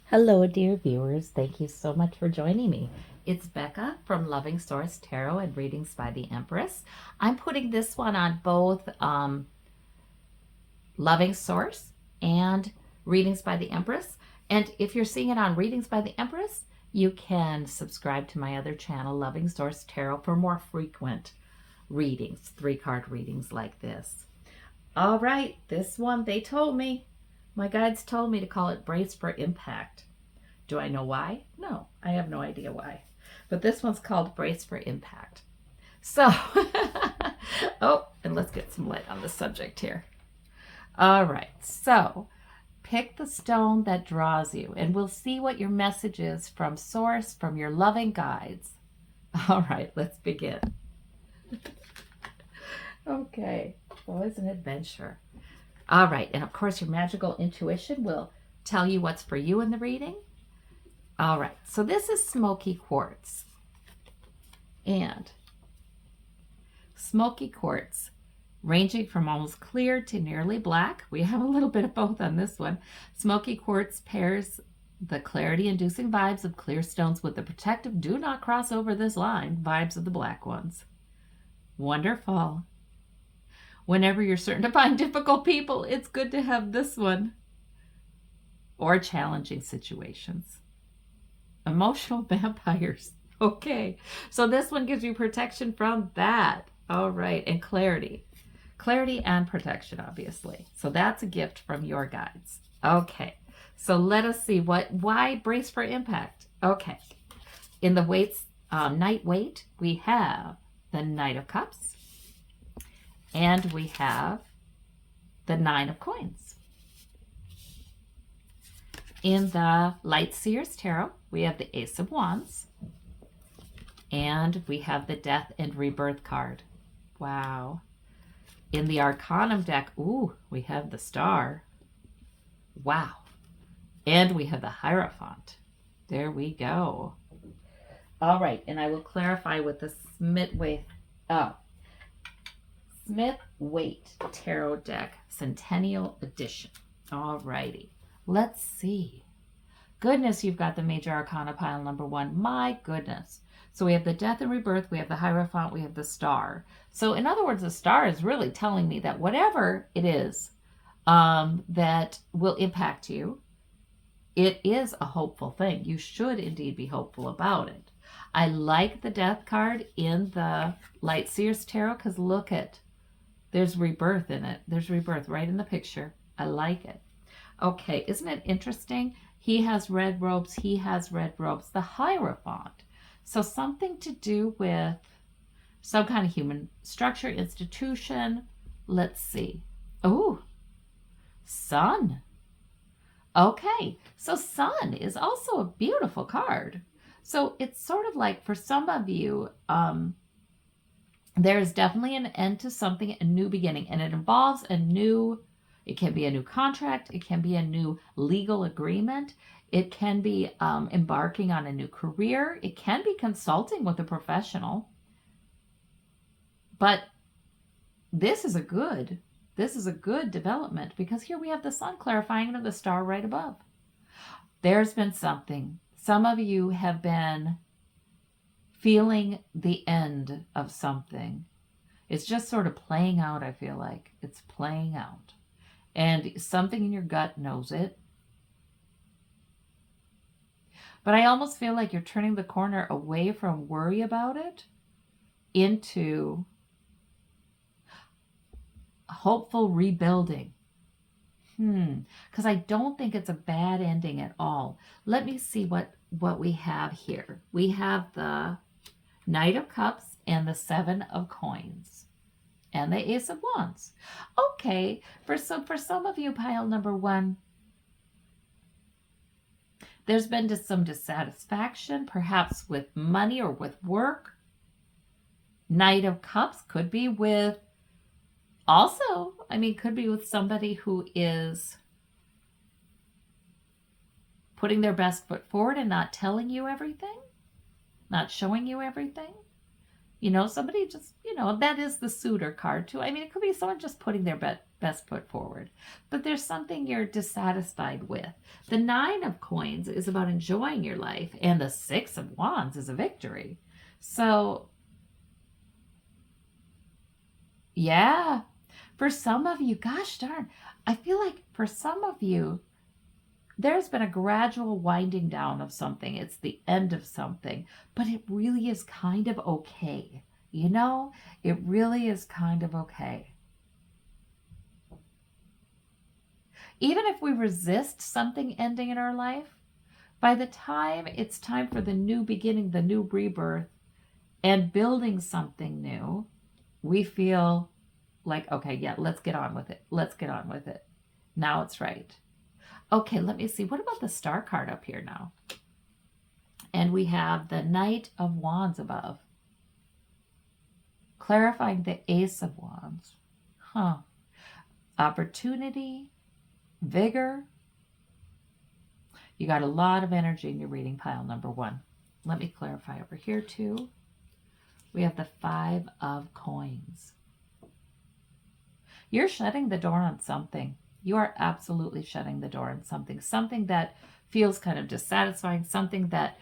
Hello, dear viewers. Thank you so much for joining me. It's Becca from Loving Seers Tarot and Readings by the Empress. I'm putting this one on both Loving Source and Readings by the Empress. And if you're seeing it on Readings by the Empress, you can subscribe to my other channel, Loving Source Tarot, for more frequent readings, 3-card readings like this. All right, this one, they told me, my guides told me to call it Brace for Impact. Do I know why? No, I have no idea why. But this one's called Brace for Impact. So, oh, and let's get some light on the subject here. All right, so pick the stone that draws you, and we'll see what your message is from Source, from your loving guides. All right, let's begin. Okay, well, it's an adventure. All right, and of course your magical intuition will tell you what's for you in the reading. All right, so this is Smoky Quartz. And Smoky Quartz, ranging from almost clear to nearly black. We have a little bit of both on this one. Smoky Quartz pairs the clarity-inducing vibes of clear stones with the protective do not cross over this line vibes of the black ones. Wonderful. Whenever you're certain to find difficult people, it's good to have this one. Or challenging situations. Emotional vampires. Okay, so this one gives you protection from that. All right, and clarity. Clarity and protection, obviously. So that's a gift from your guides. Okay, so let us see why Brace for Impact. Okay, in the Night Waite, we have the Knight of Cups. And we have the 9 of Coins. In the Light Seers Tarot, we have the Ace of Wands. And we have the Death and Rebirth card. Wow. In the Arcanum deck, ooh, we have the Star. Wow. And we have the Hierophant. There we go. All right, and I will clarify with the Waite Tarot Deck, Centennial Edition. All righty. Let's see. Goodness, you've got the Major Arcana pile number 1. My goodness. So we have the Death and Rebirth, we have the Hierophant, we have the Star. So in other words, the Star is really telling me that whatever it is that will impact you, it is a hopeful thing. You should indeed be hopeful about it. I like the Death card in the Light Seers Tarot because look at, there's rebirth in it. There's rebirth right in the picture. I like it. Okay, isn't it interesting? He has red robes. He has red robes. The Hierophant. So something to do with some kind of human structure, institution. Let's see. Oh, Sun. Okay, so Sun is also a beautiful card. So it's sort of like for some of you, there's definitely an end to something, a new beginning, and it involves it can be a new contract, it can be a new legal agreement, it can be embarking on a new career, it can be consulting with a professional. But this is a good development because here we have the Sun clarifying and the Star right above. There's been something. Some of you have been feeling the end of something. It's just sort of playing out, I feel like. It's playing out. And something in your gut knows it. But I almost feel like you're turning the corner away from worry about it into hopeful rebuilding. Because I don't think it's a bad ending at all. Let me see what we have here. We have the Knight of Cups and the 7 of Coins and the Ace of Wands. Okay, for some of you, pile number 1, there's been some dissatisfaction, perhaps with money or with work. Knight of Cups could be with could be with somebody who is putting their best foot forward and not telling you everything, not showing you everything. Somebody just, that is the suitor card too. It could be someone just putting their best foot forward. But there's something you're dissatisfied with. The 9 of Coins is about enjoying your life, and the 6 of Wands is a victory. So, yeah, for some of you, gosh darn, I feel like for some of you, there's been a gradual winding down of something. It's the end of something, but it really is kind of okay. You know, it really is kind of okay. Even if we resist something ending in our life, by the time it's time for the new beginning, the new rebirth, and building something new, we feel like, okay, yeah, let's get on with it. Let's get on with it. Now it's right. Okay, let me see. What about the Star card up here now? And we have the Knight of Wands above. Clarifying the Ace of Wands. Opportunity, vigor. You got a lot of energy in your reading pile, number 1. Let me clarify over here too. We have the 5 of Coins. You're shutting the door on something. You are absolutely shutting the door on something. Something that feels kind of dissatisfying. Something that,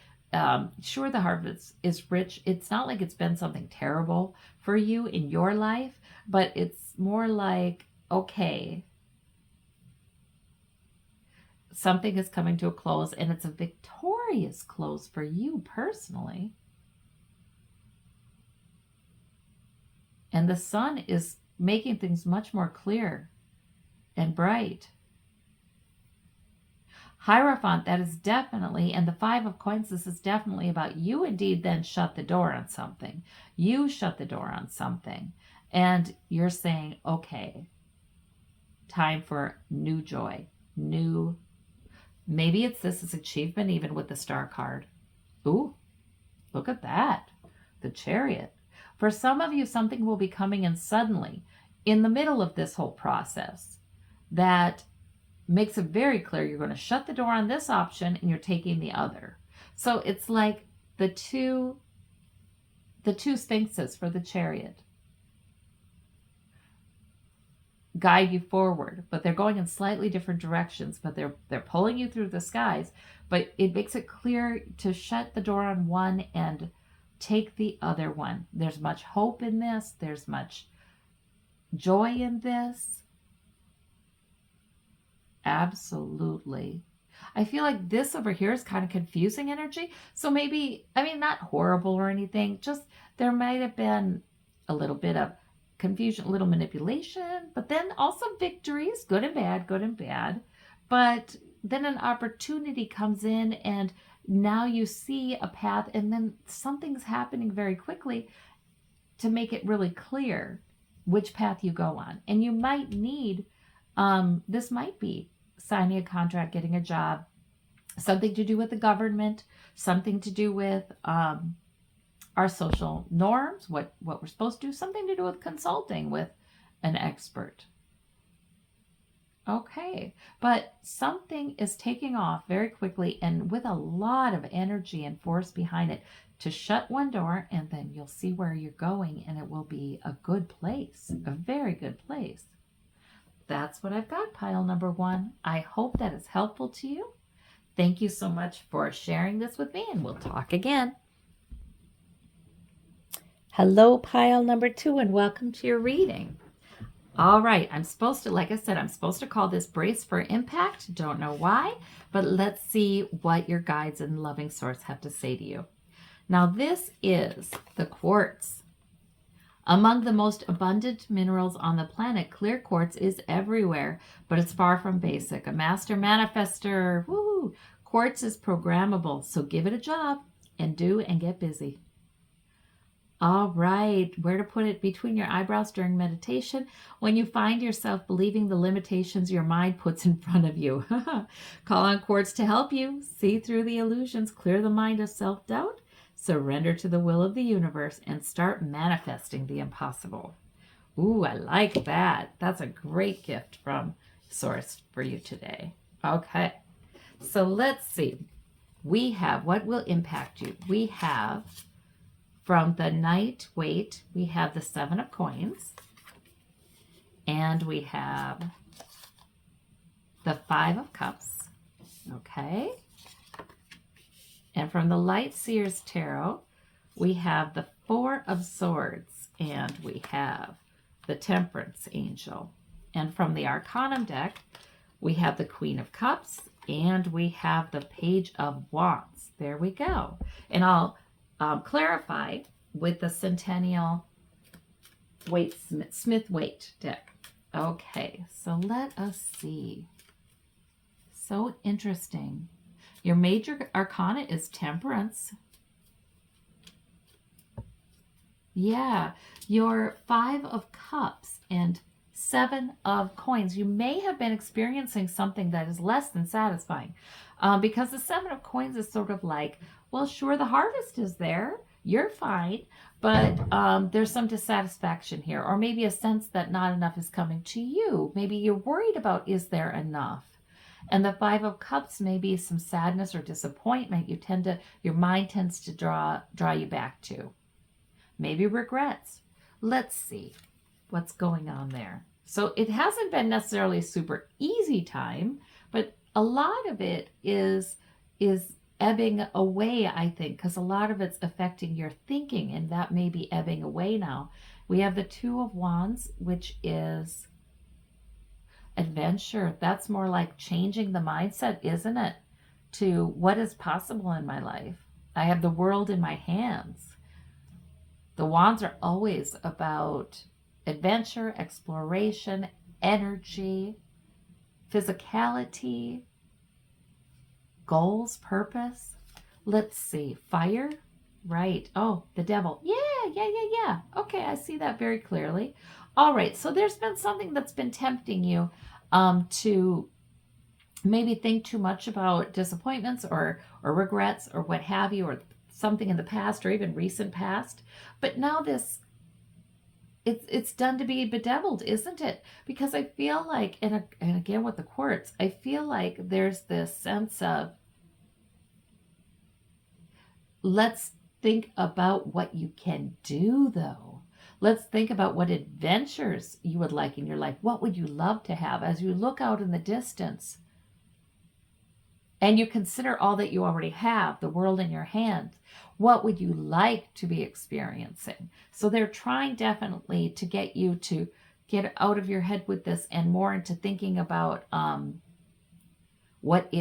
sure, the harvest is rich. It's not like it's been something terrible for you in your life, but it's more like, okay, something is coming to a close, and it's a victorious close for you personally. And the sun is making things much more clear and bright. Hierophant, that is definitely, and the 5 of Coins, this is definitely about you indeed then shut the door on something. You shut the door on something. And you're saying, okay, time for new joy, new, maybe it's this is achievement even with the Star card. Ooh, look at that. The Chariot. For some of you, something will be coming in suddenly in the middle of this whole process that makes it very clear you're going to shut the door on this option and you're taking the other. So it's like the two sphinxes for the Chariot guide you forward, but they're going in slightly different directions, but they're pulling you through the skies. But it makes it clear to shut the door on one and take the other one. There's much hope in this. There's much joy in this. Absolutely. I feel like this over here is kind of confusing energy. So maybe, I mean, not horrible or anything, just there might have been a little bit of confusion, a little manipulation, but then also victories, good and bad, good and bad. But then an opportunity comes in and now you see a path, and then something's happening very quickly to make it really clear which path you go on. And you might need, this might be signing a contract, getting a job, something to do with the government, something to do with our social norms, what we're supposed to do, something to do with consulting with an expert. Okay, but something is taking off very quickly and with a lot of energy and force behind it to shut one door, and then you'll see where you're going, and it will be a good place, a very good place. That's what I've got, pile number 1. I hope that is helpful to you. Thank you so much for sharing this with me, and we'll talk again. Hello, pile number 2, and welcome to your reading. All right, I'm supposed to, like I said, I'm supposed to call this Brace for Impact. Don't know why, but let's see what your guides and loving source have to say to you. Now, this is the quartz. Among the most abundant minerals on the planet, clear quartz is everywhere, but it's far from basic. A master manifester, woo! Quartz is programmable, so give it a job and do and get busy. All right, where to put it between your eyebrows during meditation when you find yourself believing the limitations your mind puts in front of you. Call on quartz to help you see through the illusions, clear the mind of self-doubt, surrender to the will of the universe, and start manifesting the impossible. Ooh, I like that. That's a great gift from Source for you today. Okay, so let's see. We have what will impact you. We have from the Night Waite, we have the 7 of Coins. And we have the Five of Cups. Okay. And from the Light Seers Tarot, we have the Four of Swords, and we have the Temperance Angel. And from the Arcanum deck, we have the Queen of Cups, and we have the Page of Wands. There we go. And I'll clarify with the Centeniial Smith-Waite deck. Okay, so let us see. So interesting. Your major arcana is Temperance. Yeah, your Five of Cups and Seven of Coins. You may have been experiencing something that is less than satisfying, because the Seven of Coins is sort of like, well, sure, the harvest is there. You're fine, but there's some dissatisfaction here, or maybe a sense that not enough is coming to you. Maybe you're worried about, is there enough? And the Five of Cups may be some sadness or disappointment. Your mind tends to draw you back to. Maybe regrets. Let's see what's going on there. So it hasn't been necessarily a super easy time, but a lot of it is ebbing away, I think, because a lot of it's affecting your thinking, and that may be ebbing away now. We have the Two of Wands, which is adventure. That's more like changing the mindset, isn't it, to what is possible in my life. I have the world in my hands. The wands are always about adventure, exploration, energy, physicality, goals, purpose. Let's see. Fire. Right. Oh, the devil. Yeah. Okay, I see that very clearly. All right. So there's been something that's been tempting you to maybe think too much about disappointments or regrets or what have you, or something in the past or even recent past. But now it's done to be bedeviled, isn't it? Because I feel like, and again with the quartz, I feel like there's this sense of, let's think about what you can do, though. Let's think about what adventures you would like in your life. What would you love to have as you look out in the distance and you consider all that you already have, the world in your hands? What would you like to be experiencing? So they're trying definitely to get you to get out of your head with this and more into thinking about what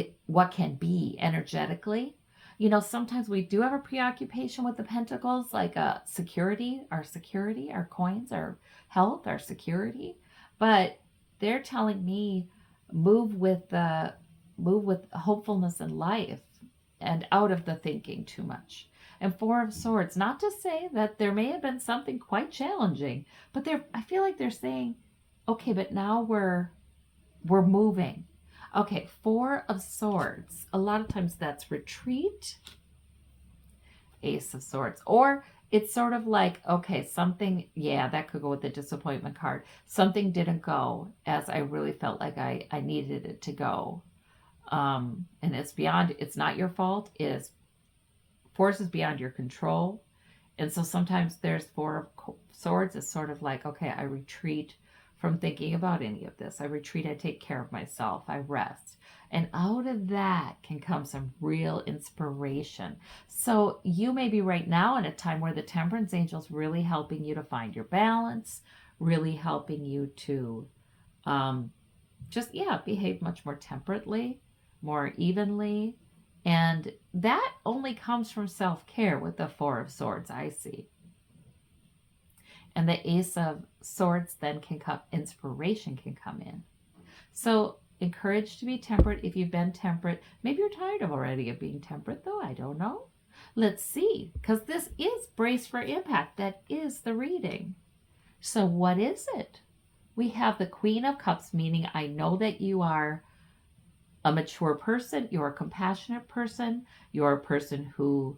can be energetically. You know, sometimes we do have a preoccupation with the pentacles, like security, our coins, our health, our security. But they're telling me move with hopefulness in life and out of the thinking too much. And Four of Swords, not to say that there may have been something quite challenging, but I feel like they're saying, okay, but now we're moving. Okay, Four of Swords. A lot of times that's retreat. Ace of Swords. Or it's sort of like, okay, something, yeah, that could go with the disappointment card. Something didn't go as I really felt like I needed it to go. And it's not your fault. It's forces beyond your control. And so sometimes there's Four of Swords. It's sort of like, okay, I retreat from thinking about any of this. I retreat, I take care of myself, I rest. And out of that can come some real inspiration. So you may be right now in a time where the Temperance Angel's really helping you to find your balance, really helping you to behave much more temperately, more evenly. And that only comes from self-care with the Four of Swords, I see. And the Ace of Swords then inspiration can come in. So encouraged to be temperate if you've been temperate. Maybe you're tired already of being temperate, though. I don't know. Let's see, because this is Brace for Impact. That is the reading. So what is it? We have the Queen of Cups, meaning I know that you are a mature person. You're a compassionate person. You're a person who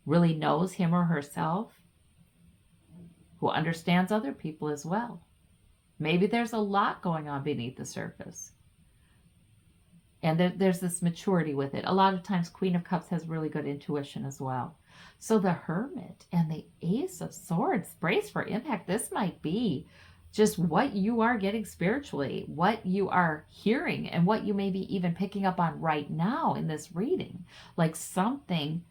really knows him or herself, who understands other people as well. Maybe there's a lot going on beneath the surface. And there's this maturity with it. A lot of times Queen of Cups has really good intuition as well. So the Hermit and the Ace of Swords, Brace for Impact. This might be just what you are getting spiritually, what you are hearing, and what you may be even picking up on right now in this reading. Like something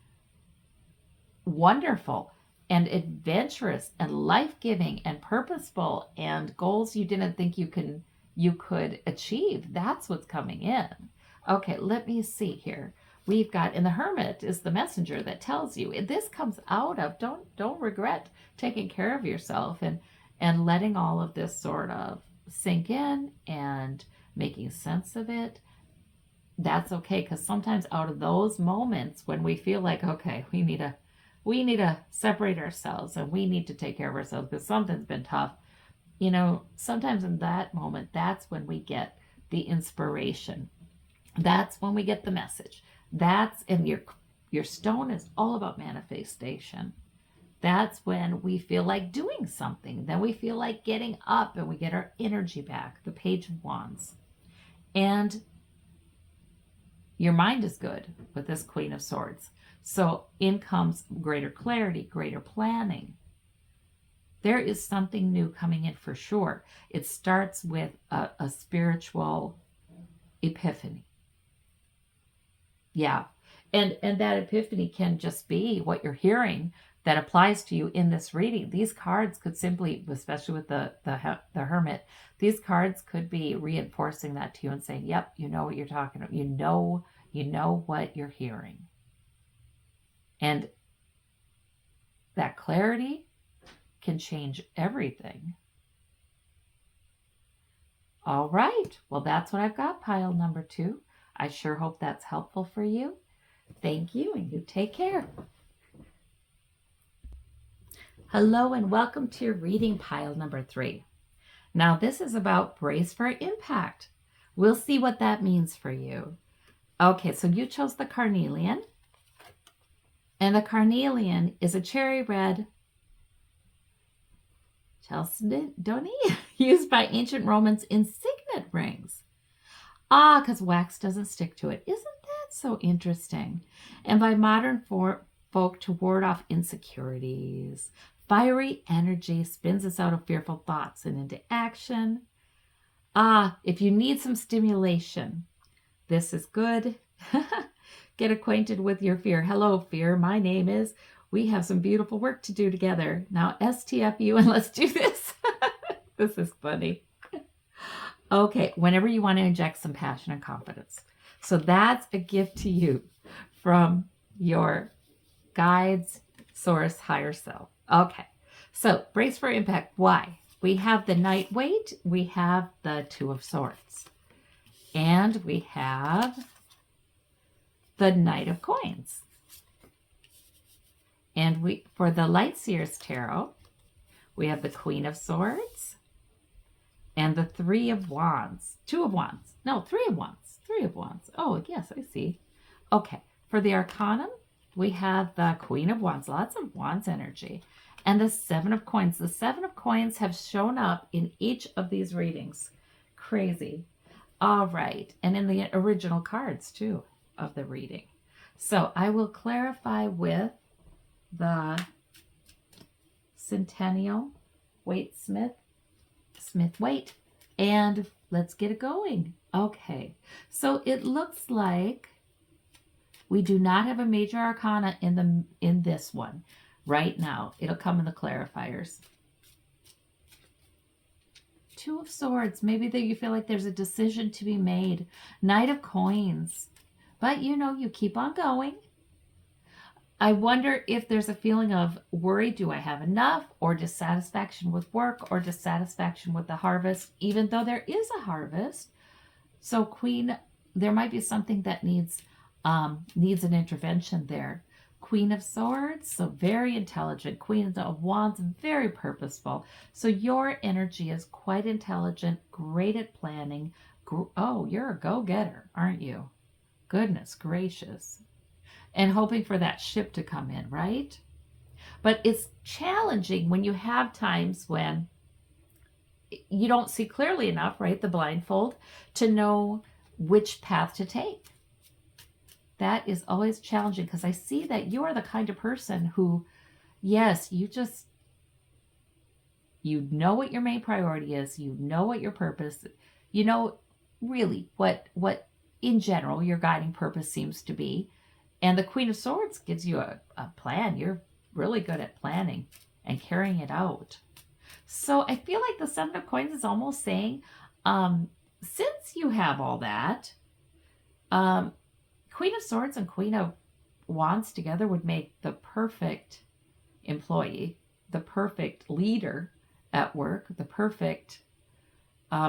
wonderful and adventurous and life-giving and purposeful and goals you didn't think you could achieve. That's what's coming in. Okay, let me see here. We've got, and the Hermit is the messenger that tells you. This comes out of, don't regret taking care of yourself and letting all of this sort of sink in and making sense of it. That's okay, because sometimes out of those moments when we feel like, okay, we need to separate ourselves and we need to take care of ourselves because something's been tough. You know, sometimes in that moment, that's when we get the inspiration. That's when we get the message. And your stone is all about manifestation. That's when we feel like doing something. Then we feel like getting up and we get our energy back. The Page of Wands. And your mind is good with this Queen of Swords. So in comes greater clarity, greater planning. There is something new coming in for sure. It starts with a spiritual epiphany. Yeah. And that epiphany can just be what you're hearing that applies to you in this reading. These cards could simply, especially with the Hermit, these cards could be reinforcing that to you and saying, yep, you know what you're talking about. You know what you're hearing. And that clarity can change everything. All right. Well, that's what I've got, pile number 2. I sure hope that's helpful for you. Thank you, and you take care. Hello, and welcome to your reading, pile number 3. Now, this is about brace for impact. We'll see what that means for you. Okay, so you chose the Carnelian. And the Carnelian is a cherry red chalcedony used by ancient Romans in signet rings. Because wax doesn't stick to it. Isn't that so interesting? And by modern folk to ward off insecurities. Fiery energy spins us out of fearful thoughts and into action. If you need some stimulation, this is good. Get acquainted with your fear. Hello, fear. My name is. We have some beautiful work to do together. Now, STFU, and let's do this. This is funny. Okay, whenever you want to inject some passion and confidence. So that's a gift to you from your guides, source, higher self. Okay, so brace for impact. Why? We have the Knight Waite, we have the Two of Swords, and we have the Knight of Coins. And for the Light Seers Tarot, we have the Queen of Swords and the Three of Wands. 2 of Wands. No, 3 of Wands. 3 of Wands. Oh, yes, I see. Okay, for the Arcanum, we have the Queen of Wands. Lots of Wands energy. And the 7 of Coins. The 7 of Coins have shown up in each of these readings. Crazy. All right. And in the original cards, too, of the reading. So I will clarify with the Centeniial Waite Waite, and let's get it going. Okay, so it looks like we do not have a major arcana in this one right now. It'll come in the clarifiers. 2 of Swords. Maybe that you feel like there's a decision to be made. Knight of Coins. But you keep on going. I wonder if there's a feeling of worry. Do I have enough? Or dissatisfaction with work, or dissatisfaction with the harvest, even though there is a harvest. So Queen, there might be something that needs an intervention there. Queen of Swords, so very intelligent. Queen of Wands, very purposeful. So your energy is quite intelligent, great at planning. Oh, you're a go-getter, aren't you? Goodness gracious. And hoping for that ship to come in, right? But it's challenging when you have times when you don't see clearly enough, right? The blindfold, to know which path to take. That is always challenging because I see that you are the kind of person who, yes, you just You know what your main priority is. You know what your purpose, you know really what in general your guiding purpose seems to be. And the Queen of Swords gives you a plan. You're really good at planning and carrying it out. So I feel like the Seven of Coins is almost saying, since you have all that, Queen of Swords and Queen of Wands together would make the perfect employee, the perfect leader at work, the perfect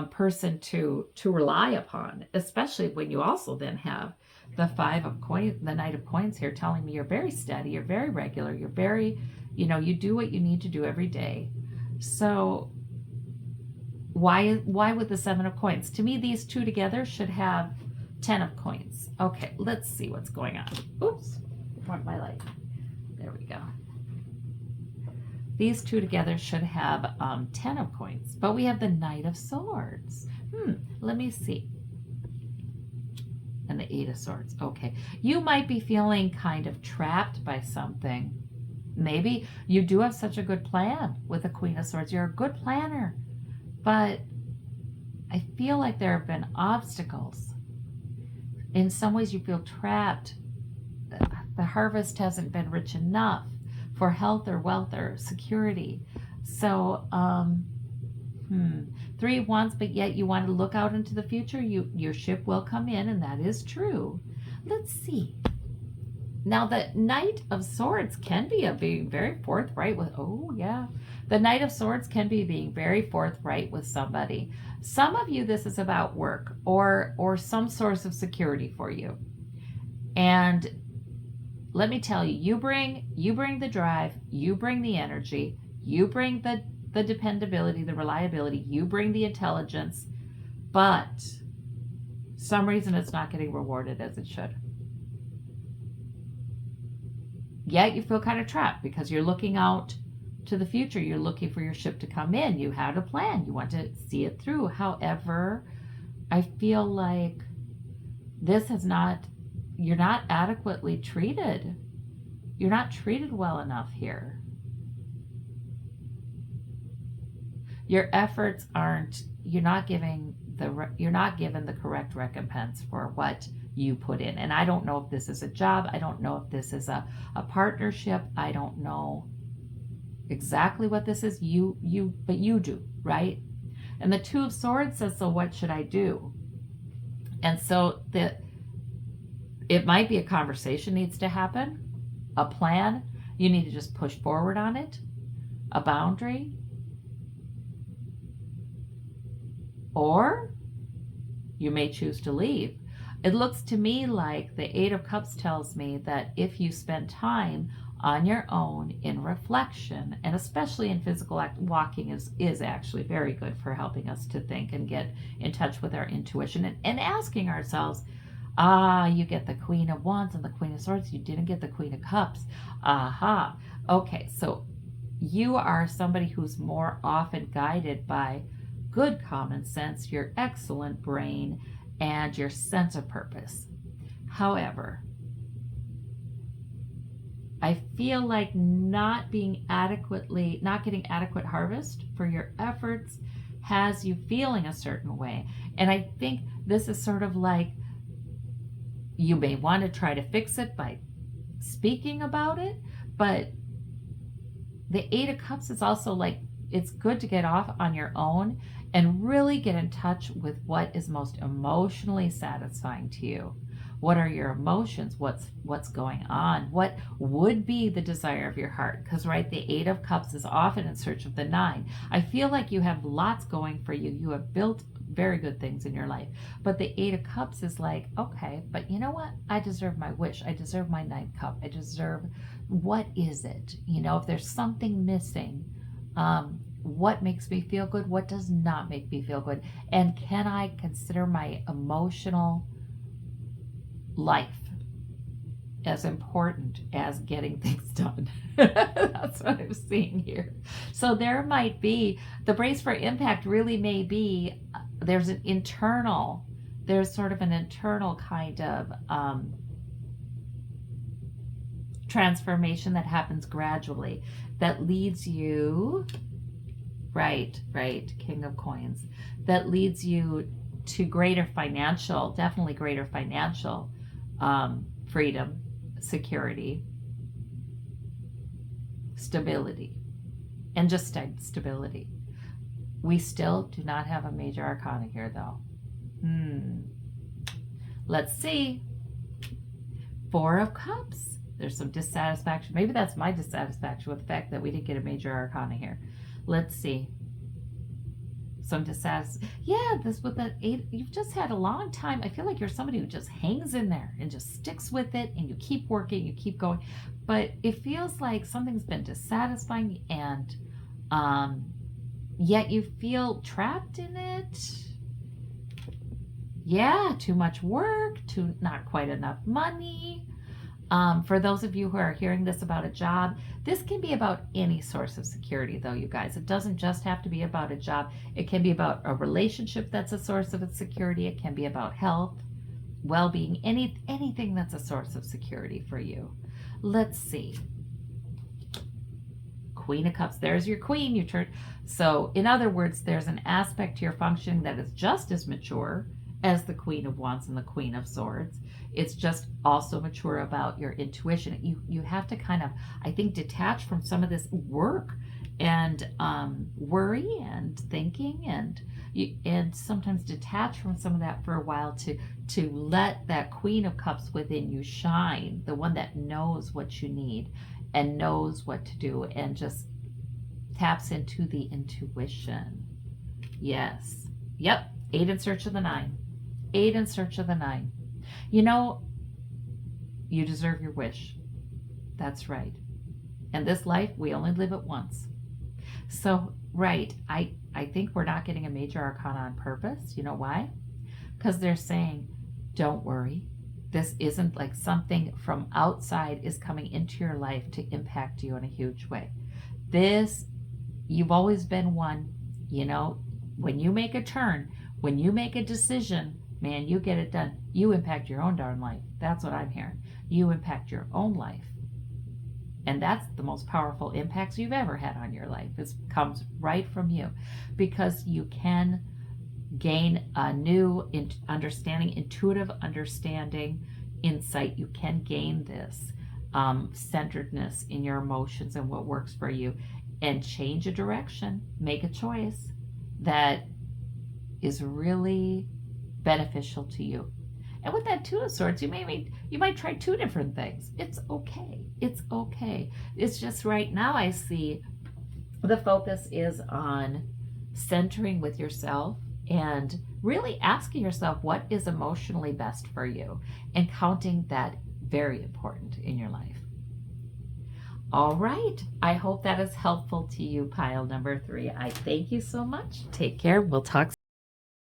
person to rely upon, especially when you also then have the Five of Coins, the Knight of Coins here, telling me you're very steady, you're very regular, you're very, you do what you need to do every day. So why with the Seven of Coins? To me, these two together should have 10 of Coins. Okay, let's see what's going on. Oops, I want my light. There we go. These two together should have 10 of Coins, but we have the Knight of Swords. Let me see. And the Eight of Swords. Okay, you might be feeling kind of trapped by something. Maybe you do have such a good plan with the Queen of Swords. You're a good planner, but I feel like there have been obstacles. In some ways you feel trapped. The harvest hasn't been rich enough for health or wealth or security. So, Three of Wands, but yet you want to look out into the future. Your ship will come in, and that is true. Let's see. Now, the Knight of Swords can be being very forthright with, the Knight of Swords can be being very forthright with somebody. Some of you, this is about work or some source of security for you. And let me tell you, you bring the drive, you bring the energy, you bring the dependability, the reliability, you bring the intelligence, but some reason it's not getting rewarded as it should. Yet you feel kind of trapped because you're looking out to the future. You're looking for your ship to come in. You had a plan. You want to see it through. However, I feel like you're not adequately treated. You're not treated well enough here. Your efforts you're not given the correct recompense for what you put in. And I don't know if this is a job. I don't know if this is a partnership. I don't know exactly what this is. But you do, right? And the Two of Swords says, so what should I do? And so it might be a conversation needs to happen, a plan. You need to just push forward on it, a boundary. Or you may choose to leave. It looks to me like the Eight of Cups tells me that if you spend time on your own in reflection, and especially in physical walking is actually very good for helping us to think and get in touch with our intuition and asking ourselves, you get the Queen of Wands and the Queen of Swords, you didn't get the Queen of Cups. Aha. Okay, so you are somebody who's more often guided by good common sense, your excellent brain, and your sense of purpose. However, I feel like not getting adequate harvest for your efforts has you feeling a certain way. And I think this is sort of like you may want to try to fix it by speaking about it, but the Eight of Cups is also like, it's good to get off on your own and really get in touch with what is most emotionally satisfying to you. What are your emotions? What's going on? What would be the desire of your heart? Because, right, the Eight of Cups is often in search of the Nine. I feel like you have lots going for you. You have built very good things in your life. But the Eight of Cups is like, okay, but you know what? I deserve my wish. I deserve my Ninth Cup. I deserve, what is it? If there's something missing, what makes me feel good? What does not make me feel good? And can I consider my emotional life as important as getting things done? That's what I'm seeing here. So there might be, the brace for impact really may be, there's sort of an internal kind of transformation that happens gradually that leads you Right, right. King of Coins. That leads you to greater financial, definitely greater financial freedom, security, stability, and just stability. We still do not have a major arcana here, though. Let's see. Four of Cups. There's some dissatisfaction. Maybe that's my dissatisfaction with the fact that we didn't get a major arcana here. Let's see. Some dissatisfaction. Yeah, this with the 8. You've just had a long time. I feel like you're somebody who just hangs in there and just sticks with it, and you keep working, you keep going. But it feels like something's been dissatisfying, and yet you feel trapped in it. Yeah, too much work, not quite enough money. For those of you who are hearing this about a job, this can be about any source of security, though, you guys. It doesn't just have to be about a job. It can be about a relationship that's a source of security. It can be about health, well-being, anything that's a source of security for you. Let's see. Queen of Cups. There's your queen. You turn. So, in other words, there's an aspect to your functioning that is just as mature as the Queen of Wands and the Queen of Swords. It's just also mature about your intuition. You have to kind of, I think, detach from some of this work and worry and thinking, and sometimes detach from some of that for a while to let that Queen of Cups within you shine, the one that knows what you need and knows what to do and just taps into the intuition. Yes. Yep. 8 in search of the 9. 8 in search of the 9. You know, you deserve your wish. That's right. And this life, we only live it once. So, right, I think we're not getting a major arcana on purpose. You know why? Because they're saying, don't worry. This isn't like something from outside is coming into your life to impact you in a huge way. You've always been one, you know, when you make a turn, when you make a decision, man, you get it done. You impact your own darn life. That's what I'm hearing. You impact your own life. And that's the most powerful impacts you've ever had on your life. It comes right from you, because you can gain a new understanding, intuitive understanding, insight. You can gain this centeredness in your emotions and what works for you, and change a direction, make a choice that is really beneficial to you. And with that 2 of Swords, you might try 2 different things. It's okay. It's okay. It's just right now I see the focus is on centering with yourself and really asking yourself what is emotionally best for you, and counting that very important in your life. All right. I hope that is helpful to you, pile number 3. I thank you so much. Take care. We'll talk soon.